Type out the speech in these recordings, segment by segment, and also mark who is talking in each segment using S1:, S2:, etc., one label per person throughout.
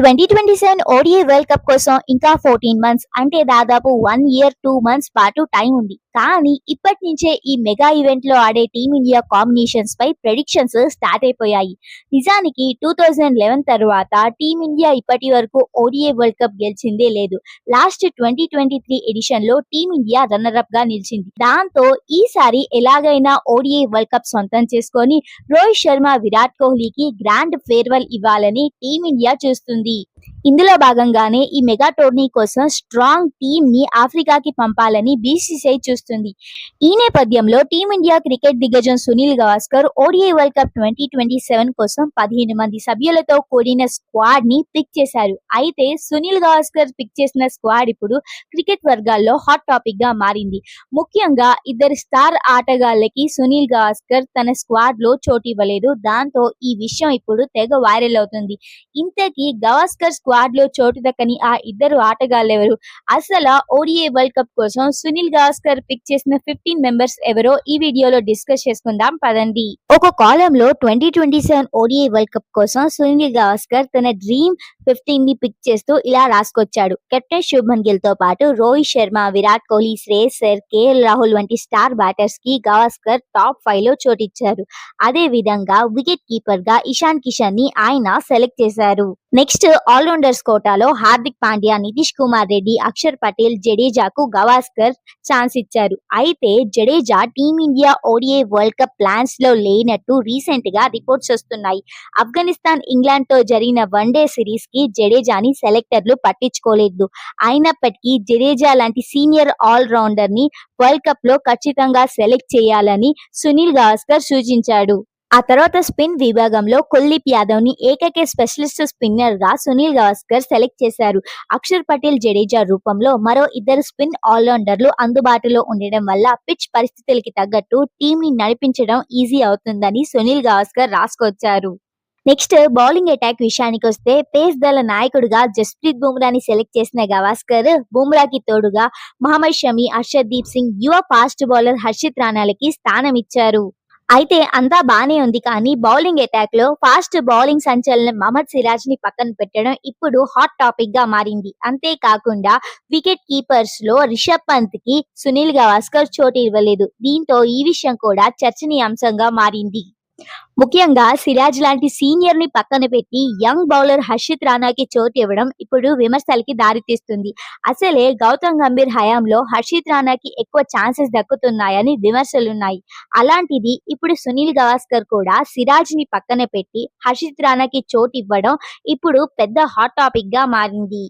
S1: 2027 ODI world cup కోసం ఇంకా 14 months అంటే దాదాపు 1 ఇయర్ 2 మంత్స్ పాటు టైం ఉంది. కానీ ఇప్పటి నుంచే ఈ మెగా ఈవెంట్ లో ఆడే టీమిండియా కాంబినేషన్స్ పై ప్రెడిక్షన్స్ స్టార్ట్ అయిపోయాయి. నిజానికి 2011 తర్వాత టీమిండియా ఇప్పటి వరకు ఓడిఐ వరల్డ్ కప్ గెలిచిందే లేదు. లాస్ట్ 2023 ఎడిషన్ లో టీమిండియా రన్నర్ అప్ గా నిలిచింది. దాంతో ఈసారి ఎలాగైనా ఓడిఐ వరల్డ్ కప్ సొంతం చేసుకొని రోహిత్ శర్మ, విరాట్ కోహ్లీకి గ్రాండ్ ఫేర్వెల్ ఇవ్వాలని టీమిండియా చూస్తుంది. ఇందులో భాగంగానే ఈ మెగా టోర్నీ కోసం స్ట్రాంగ్ టీమ్ ని ఆఫ్రికాకి పంపాలని బీసీసీఐ చూస్తుంది. ఈ నేపథ్యంలో టీమిండియా క్రికెట్ దిగ్గజం Sunil Gavaskar ODI world cup 2027 కోసం 15 మంది సభ్యులతో కూడిన స్క్వాడ్ ని పిక్ చేశారు. అయితే సునీల్ గవాస్కర్ పిక్ చేసిన స్క్వాడ్ ఇప్పుడు క్రికెట్ వర్గాల్లో హాట్ టాపిక్ గా మారింది. ముఖ్యంగా ఇద్దరు స్టార్ ఆటగాళ్లకి సునీల్ గవాస్కర్ తన స్క్వాడ్ లో చోటు ఇవ్వలేదు. దాంతో ఈ విషయం ఇప్పుడు తెగ వైరల్ అవుతుంది. ఇంతకీ గవాస్కర్ స్క్వాడ్ లో చోటు దక్కని ఆ ఇద్దరు ఆటగాళ్లెవరు? అసలు ఓడిఐ వరల్డ్ కప్ కోసం సునీల్ గవాస్కర్ పిక్ చేసిన 15 మెంబర్స్ ఎవరో ఈ వీడియోలో డిస్కస్ చేసుకుందాం పదండి. ఒక కాలంలో 2027 ఓడిఐ వరల్డ్ కప్ కోసం సునీల్ గవాస్కర్ తన డ్రీమ్ 15 ని పిక్ చేస్తూ ఇలా రాసుకొచ్చాడు. కెప్టెన్ శుభ్మన్ గిల్ తో పాటు రోహిత్ శర్మ, విరాట్ కోహ్లీ, శ్రేయస్ అయ్యర్, కేఎల్ రాహుల్ వంటి స్టార్ బ్యాటర్స్ కి గవాస్కర్ టాప్ 5 లో చోటిచ్చారు. అదే విధంగా వికెట్ కీపర్ గా ఇషాన్ కిషన్ ని ఆయన సెలెక్ట్ చేశారు. నెక్స్ట్ ఆల్రౌండర్స్ కోటాలో హార్దిక్ పాండ్యా, నితీష్ కుమార్ రెడ్డి, అక్షర్ పటేల్, జడేజాకు గవాస్కర్ ఛాన్స్ ఇచ్చారు. అయితే Jadeja team India ODI world cup plans లో లేనట్టు రీసెంట్ గా రిపోర్ట్స్ వస్తున్నాయి. ఆఫ్ఘనిస్తాన్, ఇంగ్లాండ్ తో జరిగిన వన్డే సిరీస్ కి జడేజాని సెలెక్టర్లు పట్టించుకోలేదు. అయినప్పటికీ జడేజా లాంటి సీనియర్ ఆల్ రౌండర్ ని వరల్డ్ కప్ లో ఖచ్చితంగా సెలెక్ట్ చేయాలని సునీల్ గవాస్కర్ సూచించాడు. ఆ తర్వాత స్పిన్ విభాగంలో కుల్దీప్ యాదవ్ ని ఏకైక స్పెషలిస్ట్ స్పిన్నర్ గా సునీల్ గవాస్కర్ సెలెక్ట్ చేశారు. అక్షర్ పటేల్, జడేజా రూపంలో మరో ఇద్దరు స్పిన్ ఆల్రౌండర్లు అందుబాటులో ఉండడం వల్ల పిచ్ పరిస్థితులకి తగ్గట్టు టీం ని నడిపించడం ఈజీ అవుతుందని సునీల్ గవాస్కర్ రాసుకొచ్చారు. నెక్స్ట్ బౌలింగ్ అటాక్ విషయానికి వస్తే పేస్ దళ నాయకుడిగా జస్ప్రీత్ బుమ్రాని సెలెక్ట్ చేసిన గవాస్కర్ బుమ్రాకి తోడుగా మహమ్మద్ షమి, హర్షదీప్ సింగ్, యువ ఫాస్ట్ బౌలర్ హర్షిత్ రాణాలకి స్థానం ఇచ్చారు. అయితే అంతా బానే ఉంది కానీ బౌలింగ్ అటాక్ లో ఫాస్ట్ బౌలింగ్ సంచలనం మహమ్మద్ సిరాజ్ ని పక్కన పెట్టడం ఇప్పుడు హాట్ టాపిక్ గా మారింది. అంతేకాకుండా వికెట్ కీపర్స్ లో రిషబ్ పంత్ కి సునీల్ గవాస్కర్ చోటు ఇవ్వలేదు. దీంతో ఈ విషయం కూడా చర్చనీయాంశంగా మారింది. ముఖ్యంగా సిరాజ్ లాంటి సీనియర్ ని పక్కన పెట్టి యంగ్ బౌలర్ హర్షిత్ రాణాకి చోటు ఇవ్వడం ఇప్పుడు విమర్శలకి దారితీస్తుంది. అసలే గౌతమ్ గంభీర్ హయాంలో హర్షిత్ రాణాకి ఎక్కువ ఛాన్సెస్ దక్కుతున్నాయని విమర్శలున్నాయి. అలాంటిది ఇప్పుడు సునీల్ గవాస్కర్ కూడా సిరాజ్ ని పక్కన పెట్టి హర్షిత్ రాణాకి చోటు ఇవ్వడం ఇప్పుడు పెద్ద హాట్ టాపిక్ గా మారింది.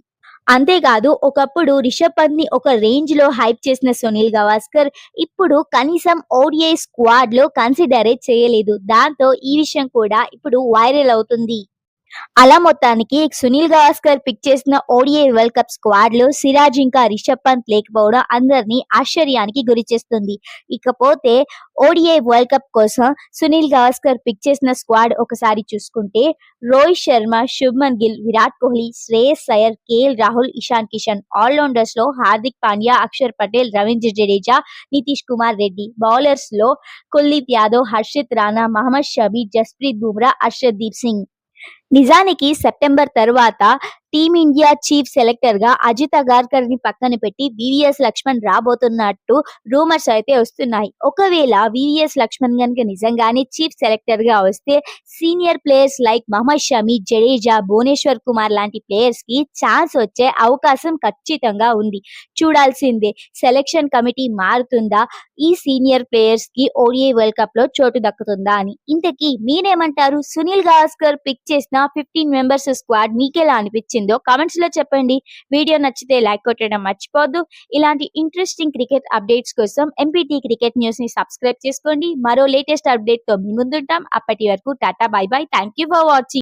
S1: అంతేకాదు ఒకప్పుడు రిషబ్ పంత్ ని ఒక రేంజ్ లో హైప్ చేసిన సునీల్ గవాస్కర్ ఇప్పుడు కనీసం ఓడిఐ స్క్వాడ్ లో కన్సిడరే చేయలేదు. దాంతో ఈ విషయం కూడా ఇప్పుడు వైరల్ అవుతుంది. అలా మొత్తానికి సునీల్ గవాస్కర్ పిక్ చేసిన ఓడిఐ వరల్డ్ కప్ స్క్వాడ్ లో సిరాజ్ ఇంకా రిషబ్ పంత్ లేకపోవడం అందరినీ ఆశ్చర్యానికి గురి చేస్తుంది. ఇకపోతే ఓడిఐ వరల్డ్ కప్ కోసం సునీల్ గవాస్కర్ పిక్ చేసిన స్క్వాడ్ ఒకసారి చూసుకుంటే రోహిత్ శర్మ, శుభ్మన్ గిల్, విరాట్ కోహ్లీ, శ్రేయస్ అయ్యర్, కేఎల్ రాహుల్, ఇషాన్ కిషన్. ఆల్రౌండర్స్ లో హార్దిక్ పాండ్యా, అక్షర్ పటేల్, రవీంద్ర జడేజా, నితీష్ కుమార్ రెడ్డి. బౌలర్స్ లో కుల్దీప్ యాదవ్, హర్షిత్ రాణా, మహమ్మద్ షమి, జస్ప్రీత్ బుమ్రా, హర్షదీప్ సింగ్. నిజానికి సెప్టెంబర్ తర్వాత టీమిండియా చీఫ్ సెలెక్టర్ గా అజిత్ అగార్కర్ ని పక్కన పెట్టి వివిఎస్ లక్ష్మణ్ రాబోతున్నట్టు రూమర్స్ అయితే వస్తున్నాయి. ఒకవేళ వివిఎస్ లక్ష్మణ్ గనుక నిజంగానే చీఫ్ సెలెక్టర్ గా వస్తే senior players like Mohammed Shami, Jadeja, Bhuvneshwar Kumar లాంటి ప్లేయర్స్ కి ఛాన్స్ వచ్చే అవకాశం ఖచ్చితంగా ఉంది. చూడాల్సిందే సెలెక్షన్ కమిటీ మారుతుందా, ఈ సీనియర్ ప్లేయర్స్ కి ఓడిఐ వరల్డ్ కప్ లో చోటు దక్కుతుందా అని. ఇంతకీ మీరేమంటారు? సునీల్ గవాస్కర్ పిక్ చేసిన 15 మెంబర్స్ స్క్వాడ్ మీకెలా అనిపించింది కామెంట్స్ లో చెప్పండి. వీడియో నచ్చితే లైక్ కొట్టడం మర్చిపోద్దు. ఇలాంటి ఇంట్రెస్టింగ్ క్రికెట్ అప్డేట్స్ కోసం ఎంపీటీ క్రికెట్ న్యూస్ ని సబ్స్క్రైబ్ చేసుకోండి. మరో లేటెస్ట్ అప్డేట్ తో మీ ముందుంటాం. అప్పటి వరకు Tata, by by. Thank you for watching.